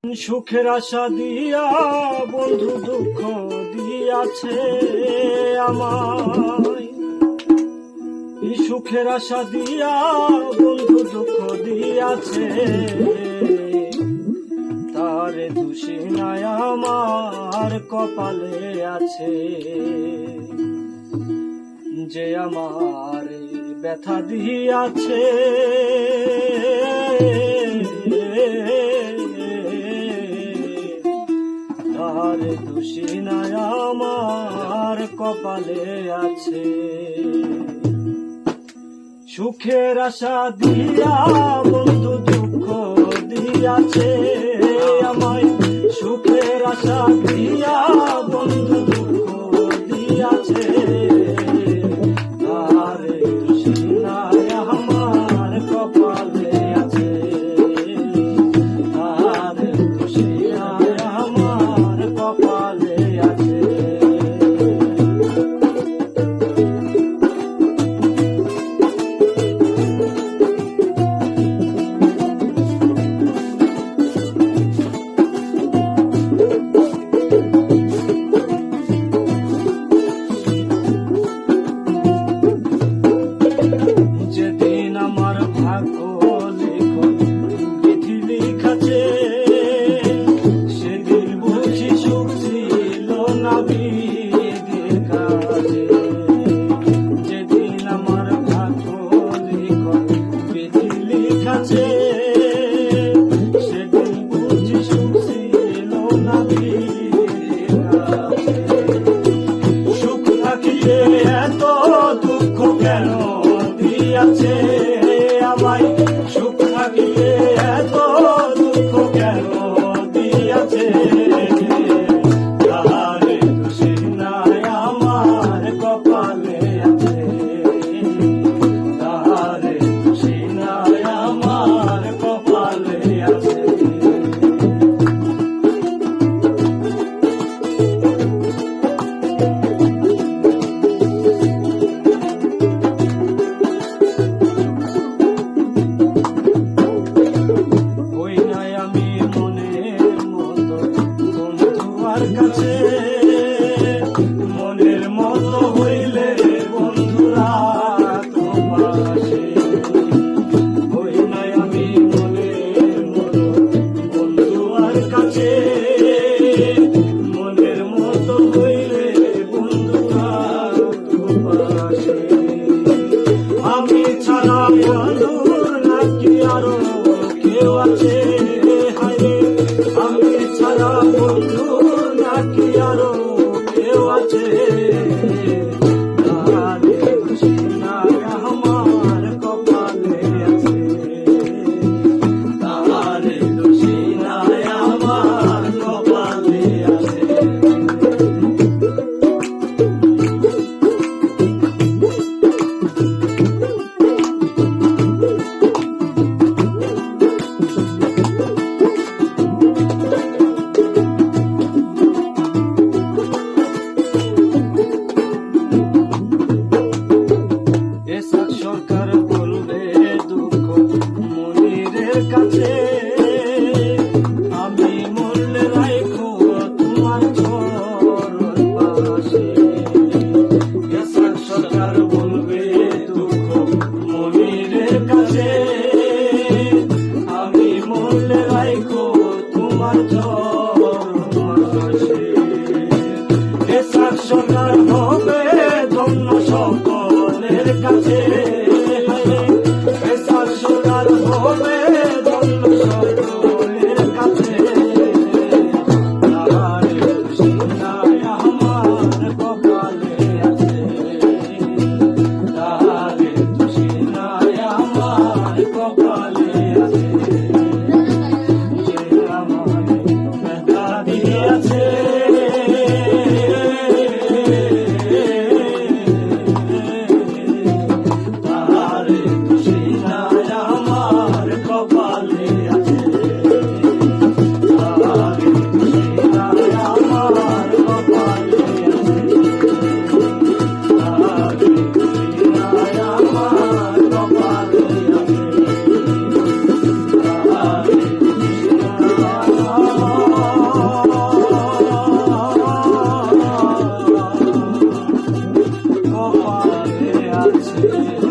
সুখের আশা দিয়া বন্ধু দুঃখ দিয়াছে আমায়। সুখের আশা দিয়া বন্ধু দুঃখ দিয়াছে, তার দোষী নাই আমার কপালে আছে। যে আমার ব্যথা দিয়াছে, তার দোষী নাই আমার কপালে আছে। সুখের আশা দিয়া বন্ধু দুঃখ দিয়াছে আমায়। সুখের আশা দিয়া বন্ধু দুঃখ দিয়াছে, তার দোষী নাই আমার কপালে আছে। তার দোষী নাই আমার কপালে আছে। যেদিন আমার ভাগ্য লিখন বিধি লিখাছে, সেদিন বুঝি সুখ ছিল না বিধির কাছে। যেদিন আমার ভাগ্য লিখন বিধি লিখাছে, সেদিন বুঝি সুখ ছিল না বিধির কাছে। সুখ থাকিলে এত দুঃখ কেন দিয়াছে আমায়? সুখ থাকিলে এত দুঃখ কেন দিয়াছে? তার দোষী নাই আমার কপালে আছে। তার দোষী নাই আমার কপালে আছে। কাছে মনের মতো হইলে বন্ধুরা তো পাশে। হই নাই আমি মনের মতো বন্ধু আর কাছে, মনের মতো হইলে বন্ধুরা তো পাশে। আমি ছাড়া বন্ধুর নাকি আরো কেউ আছে? হায়, আমি ছাড়া বন্ধু নাকি আরো কেউ আছে? তার দোষী নাই আমার কপালে আছে। তার দোষী নাই আমার কপালে আছে। সরকার বলবে দুঃখ মনিরের কাছে, আমি মরলে রাখো তোমার চরণ পাশে। সরকার বলবে দুঃখ মনিরের কাছে, আমি মরলে রাখো তোমার চরণ পাশে। সরকার হবে ধন্য সকলের কাছে। সরকার হবে ধন্য সকলের কাছে। তার দোষী নাই আমার কপালে আছে। তার দোষী নাই আমার কপালে আছে। যে আমায় আছে